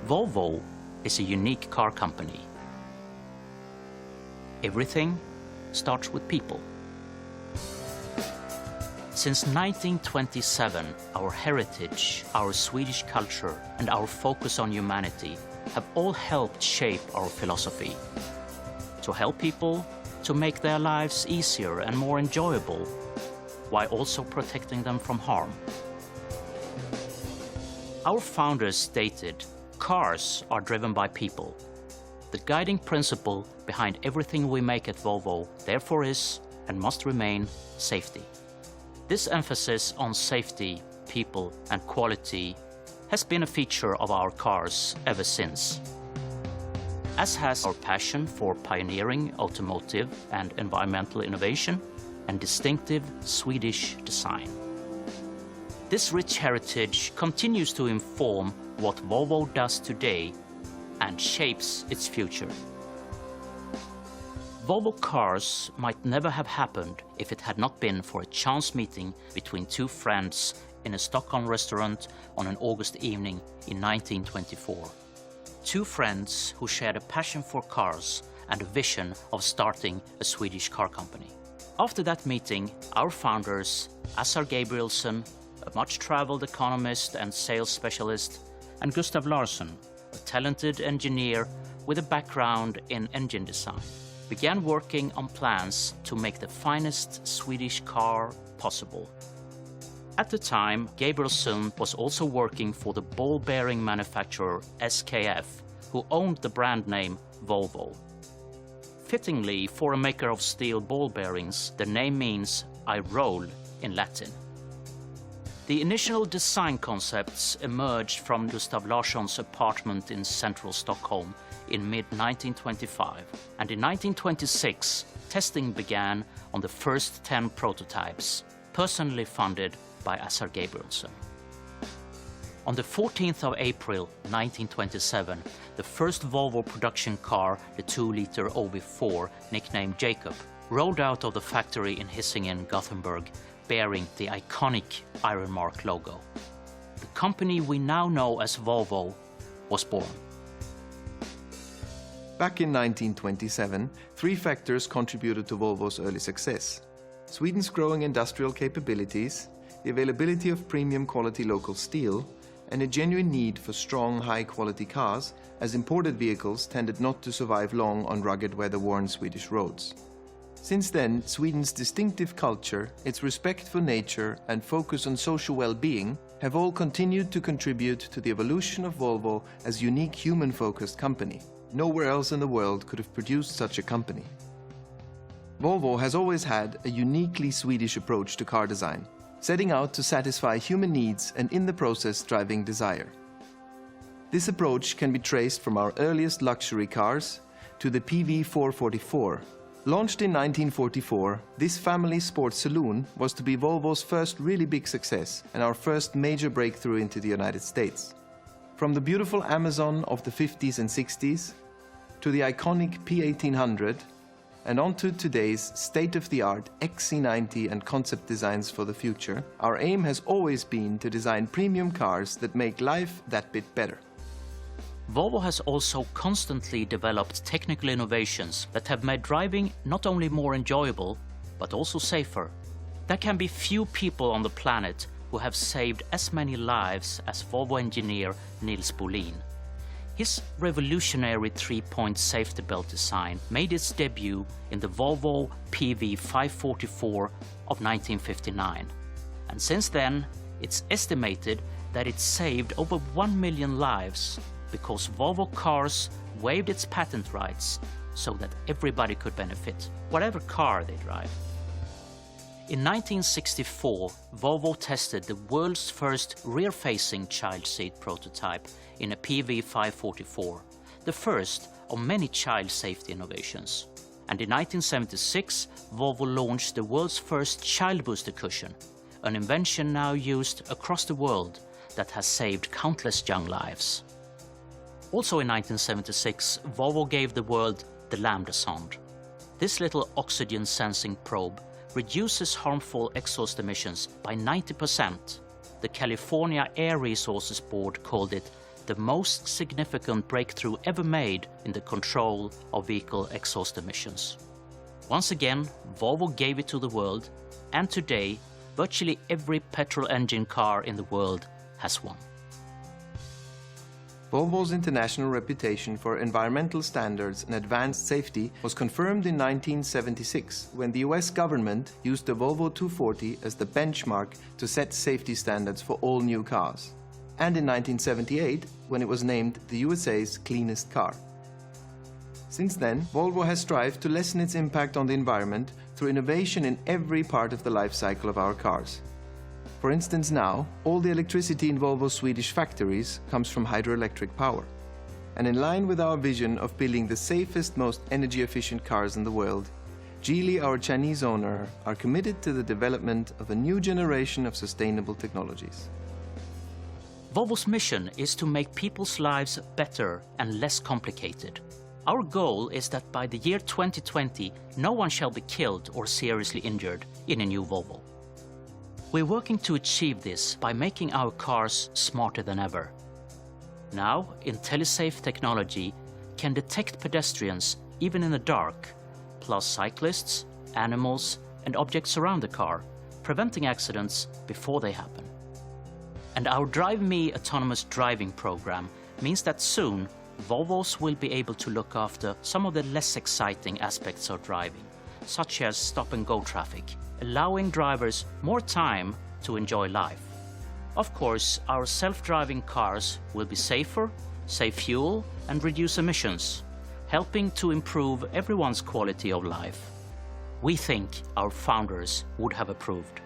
Volvo is a unique car company. Everything starts with people. Since 1927, our heritage, our Swedish culture, and our focus on humanity have all helped shape our philosophy. To help people, to make their lives easier and more enjoyable, while also protecting them from harm. Our founders stated, cars are driven by people. The guiding principle behind everything we make at Volvo therefore is, and must remain, safety. This emphasis on safety, people, and quality has been a feature of our cars ever since, as has our passion for pioneering automotive and environmental innovation and distinctive Swedish design. This rich heritage continues to inform what Volvo does today and shapes its future. Volvo cars might never have happened if it had not been for a chance meeting between two friends in a Stockholm restaurant on an August evening in 1924. Two friends who shared a passion for cars and a vision of starting a Swedish car company. After that meeting, our founders, Assar Gabrielsson, a much-traveled economist and sales specialist, and Gustav Larsson, a talented engineer with a background in engine design, began working on plans to make the finest Swedish car possible. At the time, Gabrielsson was also working for the ball bearing manufacturer SKF, who owned the brand name Volvo. Fittingly, for a maker of steel ball bearings, the name means "I roll" in Latin. The initial design concepts emerged from Gustav Larsson's apartment in central Stockholm in mid-1925, and in 1926 testing began on the first 10 prototypes, personally funded by Assar Gabrielsson. On the 14th of April 1927, the first Volvo production car, the 2-liter OB4, nicknamed Jacob, rolled out of the factory in Hisingen, Gothenburg, bearing the iconic Iron Mark logo. The company we now know as Volvo was born. Back in 1927, three factors contributed to Volvo's early success: Sweden's growing industrial capabilities, the availability of premium quality local steel, and a genuine need for strong, high-quality cars, as imported vehicles tended not to survive long on rugged, weather-worn Swedish roads. Since then, Sweden's distinctive culture, its respect for nature, and focus on social well-being have all continued to contribute to the evolution of Volvo as a unique human-focused company. Nowhere else in the world could have produced such a company. Volvo has always had a uniquely Swedish approach to car design, setting out to satisfy human needs and in the process driving desire. This approach can be traced from our earliest luxury cars to the PV 444. Launched in 1944, this family sports saloon was to be Volvo's first really big success and our first major breakthrough into the United States. From the beautiful Amazon of the 50s and 60s, to the iconic P1800, and onto today's state-of-the-art XC90 and concept designs for the future, our aim has always been to design premium cars that make life that bit better. Volvo has also constantly developed technical innovations that have made driving not only more enjoyable, but also safer. There can be few people on the planet who have saved as many lives as Volvo engineer Nils Bolin. His revolutionary 3-point safety belt design made its debut in the Volvo PV 544 of 1959. And since then, it's estimated that it saved over 1 million lives because Volvo cars waived its patent rights so that everybody could benefit, whatever car they drive. In 1964, Volvo tested the world's first rear-facing child seat prototype in a PV 544, the first of many child safety innovations. And in 1976, Volvo launched the world's first child booster cushion, an invention now used across the world that has saved countless young lives. Also in 1976, Volvo gave the world the Lambda Sonde. This little oxygen sensing probe reduces harmful exhaust emissions by 90%. The California Air Resources Board called it the most significant breakthrough ever made in the control of vehicle exhaust emissions. Once again, Volvo gave it to the world, and today, virtually every petrol engine car in the world has one. Volvo's international reputation for environmental standards and advanced safety was confirmed in 1976 when the US government used the Volvo 240 as the benchmark to set safety standards for all new cars, and in 1978 when it was named the USA's cleanest car. Since then, Volvo has strived to lessen its impact on the environment through innovation in every part of the life cycle of our cars. For instance, now, all the electricity in Volvo's Swedish factories comes from hydroelectric power. And in line with our vision of building the safest, most energy-efficient cars in the world, Geely, our Chinese owner, are committed to the development of a new generation of sustainable technologies. Volvo's mission is to make people's lives better and less complicated. Our goal is that by the year 2020, no one shall be killed or seriously injured in a new Volvo. We're working to achieve this by making our cars smarter than ever. Now, IntelliSafe technology can detect pedestrians even in the dark, plus cyclists, animals, and objects around the car, preventing accidents before they happen. And our Drive Me autonomous driving program means that soon Volvos will be able to look after some of the less exciting aspects of driving, such as stop-and-go traffic, allowing drivers more time to enjoy life. Of course, our self-driving cars will be safer, save fuel, and reduce emissions, helping to improve everyone's quality of life. We think our founders would have approved.